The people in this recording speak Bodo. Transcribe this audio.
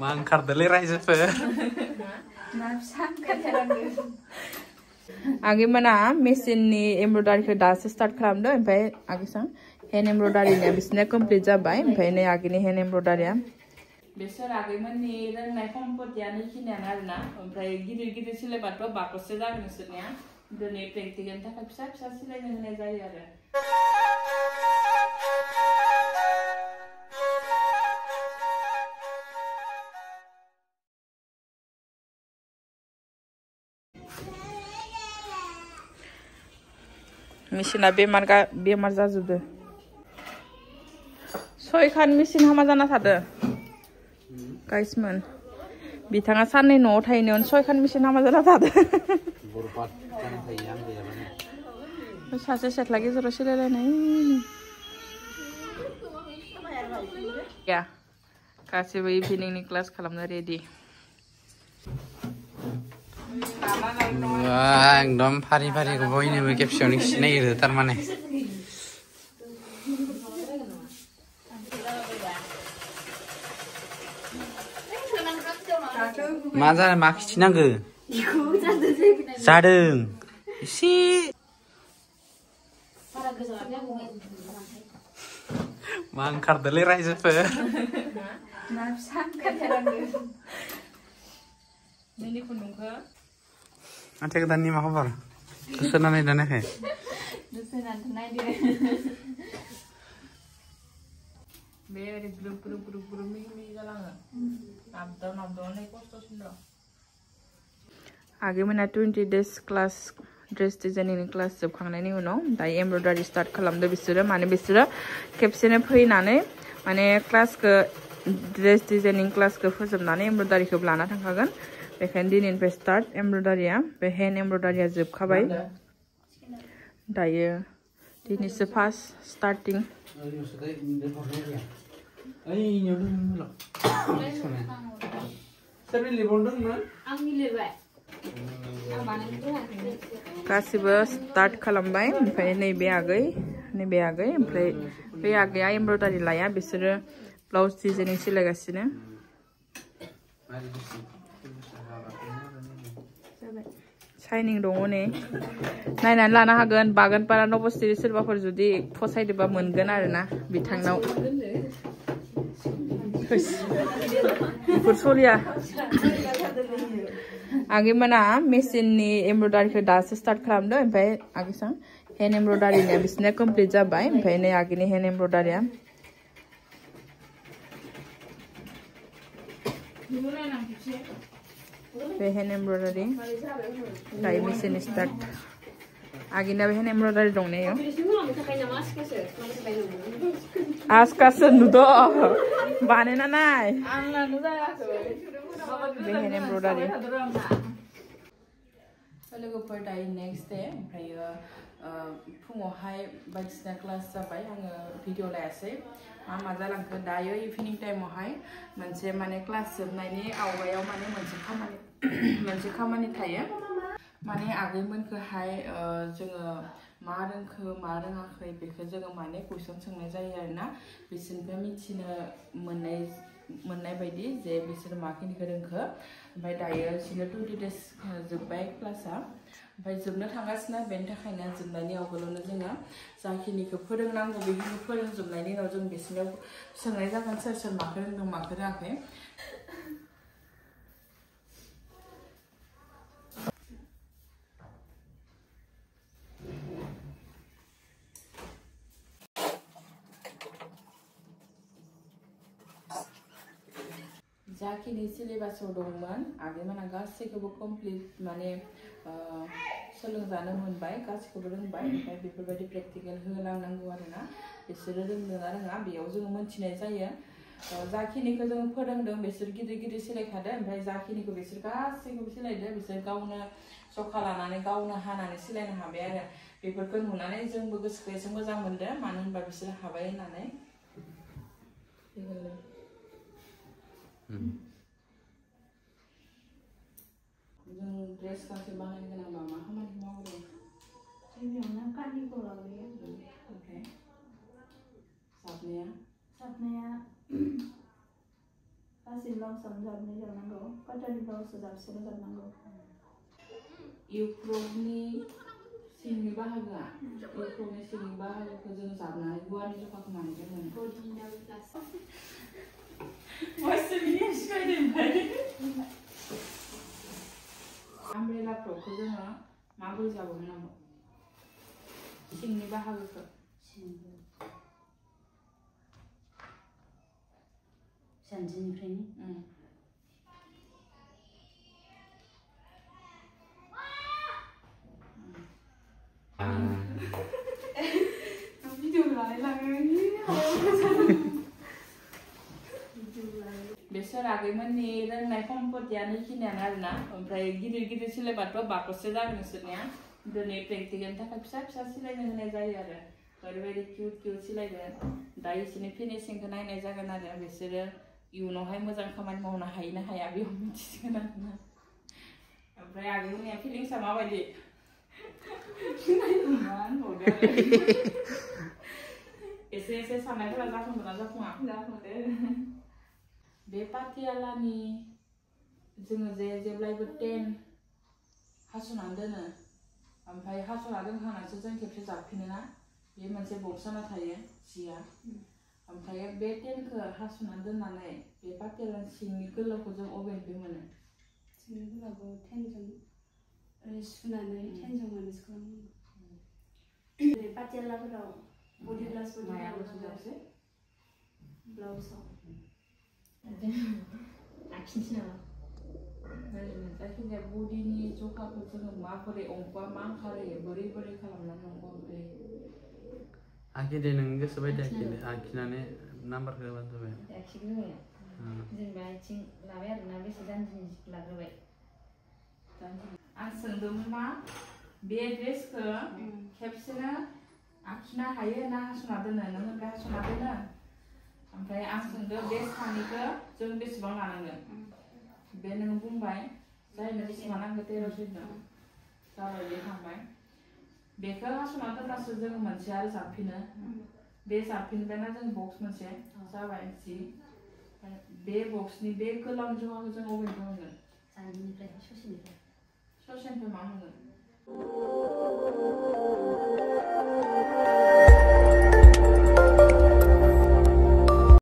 मा ओंखारदोलै रायजोफोर आगे मना मेसिननि एमब्रयडारिखौ दासो स्टार्ट खालामदों ओमफ्राय आगेसां हेन्ड एमब्रयडारिनिया बिसोरना कमप्लिट जाबाय ओमफ्राय नै आगेनि हेन्ड एमब्रयडारिया बिसोर आगैमोननि रोंनाय सम्पतियानो इखिनियानो आरोना ओमफ्राय गिदिर गिदिर सिलायबाथ' बाकससो जागोन नोंसोरनिया दिनै प्रेक्टिकेलनि थाखाय फिसा फिसा सिलायनो होनाय जायो आरो मेसिना बेमार जाजोबदो सयखान मेसिन हामा जाना थादो गाइसमोन बिथाङा साननै न'आव थाहैनायावनो सयखान मेसिन हामा जाना थादो सासे सेथ्ला गेजेराव सिलायलायनाय गासैबो इभिनिंनि क्लास खालामनो रेडि एकदम फारि फारिखौ बयनोबो खेबसेयावनो खिनो नागिरो थारमाने मा जादों मा खिथिनांगो जादों एसे मा ओंखारदोलै रायजोफोर माथो गोदाननि मा खबर गोसोना नायदानाखै बे ओरै ग्रुप ग्रुप ग्रुप ग्रुप मिहि जालाङो नाबदाव खस्थ'सिन दं आगैमोना 20 days क्लास ड्रेस डिजाइनिंनि क्लास जोबखांनायनि उनाव दायो एमब्रयडारि स्टार्ट खालामदो बिसोरो माने बिसोरो खेबसेनो फैनानै माने क्लासखौ ड्रेस डिजाइनिं क्लासखौ फोजोबनानै एमब्रयडारिखौ लाना थांखागोन बेखायनो दिनैनिफ्राय स्टार्ट एमब्रयडारिया बे हेन्ड एमब्रयडारिया जोबखाबाय दायो दिनैसो फार्स्ट स्टार्टिं गासिबो स्टार्ट खालामबाय ओमफ्राय नैबे आगै ओमफ्राय बे आगैया एमब्रयडारि लाया बिसोरो ब्लाउज डिजाइनिं सिलायगासिनो शाइनिं दङ नै नायनानै लानो हागोन बागानपारा नबस्थिनि सोरबाफोर जुदि फसायदोबा मोनगोन आरोना बिथांनाव बेफोर सलिया आगैमोना मेसिननि एमब्रयडारिखौ दासो स्टार्ट खालामदों ओमफ्राय आगेसां हेन्ड एमब्रयडारिनिया बिसोरना कमप्लिट जाबाय ओमफ्राय नै आगेनि हेन्ड एमब्रयडारिया बे हेन्ड एमब्रयडारि दायो मेसिन स्टार्ट आगेना बे हेन्ड एमब्रयडारि दं ने आसकासो नुदो बानायना नाय बे हेन्ड एमब्रयडारि लोगोफोर दायो नेक्स्ट डे ओमफ्रायो फुङावहाय बायदिसिना क्लास जाबाय आङो भिडिअ लायासै मा जालांखो दायो इभिनिं टाइमावहाय मोनसे माने क्लास जोबनायनि आवगायाव माने मोनसे खामानि थायो माने आगैमोनखौहाय जोङो मा रोंखो मा रोङाखै बेखौ जोङो माने कुइसन सोंनाय जायो आरोना बिसोरनिफ्राय मिथिनो मोननाय बायदि जे बिसोर माखिनिखौ रोंखो ओमफ्राय दायो बिसोरनो 20 days जोब्बाय क्लासआ ओमफ्राय जोबनो थांगासिनो बेनि थाखायनो जोबनायनि आवगोलावनो जोङो जाखिनिखौ फोरोंनांगौ बेखिनिखौ फोरोंजोबनायनि उनाव जों बिसोरनियाव सोंनाय जागोन सोर माखौ रोंदों माखौ रोङाखै जाखिनि सिलेबासाव दंमोन आगैमोना गासैखौबो कमप्लिट माने सोलोंजानो मोनबाय गासैखौबो रोंबाय ओमफ्राय बेफोरबायदि प्रेक्टिकेल होलांनांगौ आरोना बिसोरो रोंदोंना रोङा बेयाव जोङो मोनथिनाय जायो जाखिनिखौ जोङो फोरोंदों बिसोर गिदिर गिदिर सिलायखादों ओमफ्राय जाखिनिखौ बिसोर गासैखौबो सिलायदों बिसोर गावनो जखा लानानै गावनो हानानै सिलायनो हाबाय आरो बेफोरखौ नुनानै जोंबो गोसोखौ एसे मोजां मोनदों मानो होनबा बिसोर हाबाय होननानै जों ड्रेस गांसे बानायनो गोनांबा मा खामानि मावो गिबियावनो कानिखौ लाबोयो ओमफ्राय साबनाया खासि ब्लाउसआवनो जाबनाय जाबनांगौ पाटानि ब्लाउसआव जाबसेल' जाबनांगौ इउक्र'पनि सिंनि बाहागोआ इउक्र'पनि सिंनि बाहागोखौ जों जाबनानै गुवारनि जखाखौ मानिफ्राय मोनो आमब्रेला फ्रकखौ जोङो माबोरै जाबोमोन नामा सिंनि बाहागोखौ जानजिनिफ्रायनो बेसोर आगैमोननि रोंनाय सम्पतियानो खिनियानो आरोना ओमफ्राय गिदिर गिदिर सिलायबाथ' बाकससो जागोन नोंसोरनिया दिनै प्रेक्टिकेलनि थाखाय फिसा फिसा सिलायनो होनाय जायो आरो ओरैबायदि किउट किउट सिलायगोन दा इसोरनि फिनिशिंखौ नायनाय जागोन आरो बिसोरो इयुनावहाय मोजां खामानि मावनो हायो ना हाया बेयाव मिथिसिगोन आरोना ओमफ्राय आगैमोननिया फिलिंसा माबायदि एसे एसे साननायफोरा जाफुंगोन ना जाफुङा बे पाटियालानि जोङो जेब्लायबो 10 हास'नानै दोनो ओमफ्राय हास'ना दोनखांनानैसो जों खेबसे जाबफिनो ना बे मोनसे बक्स जाना थायो जिया ओमफ्राय बे 10खौ हास'ना दोननानै बे पाटियालानि सिंनि गोलावखौ जों अबेनिफ्राय मोनो सिंनि गोलावखौ 10जों सुनानै 10जों मालिस खालामनांगौ पाटियालाफोराव बडि ग्लासफोर मायावसो ब्लाउसआव आखिनोसै नामा जायखिजाया बडिनि जखाखौ जोङो माबोरै अंकआ मा ओंखारहोयो बोरै खालामनानै अंकआ ओमफ्राय आखिदे नों गोसो बायदि आखिनानै नाम्बारखौ होबानो जाबाय आखिग्रोबाय जेनेबा आथिं लाबाय आरोना बेसे जानजिनि लाग्रोबाय आं सोंदोंमोन मा बे ड्रेसखौ खेबसेनो आखिनो हायो ना हास'ना दोनो नों ओमफ्राय हास'ना दोनो ओमफ्राय आं सोंदों बे सानैखौ जों बेसेबां लानांगोन बे नों बुंबाय जायनो बेसेबां नांगौ 13 जाबाय बे थांबाय बेखौ हास'ना दोनबासो जों मोनसे आरो जाबफिनो बे जाबफिनबायना जों बक्स मोनसे जाबाय जि बे बक्सनि बे गोलाव जखाखौ जों अबेनिफ्राय मोनगोन जानजिनिफ्राय ससेनिफ्राय ससेनिफ्राय मा मोनगोन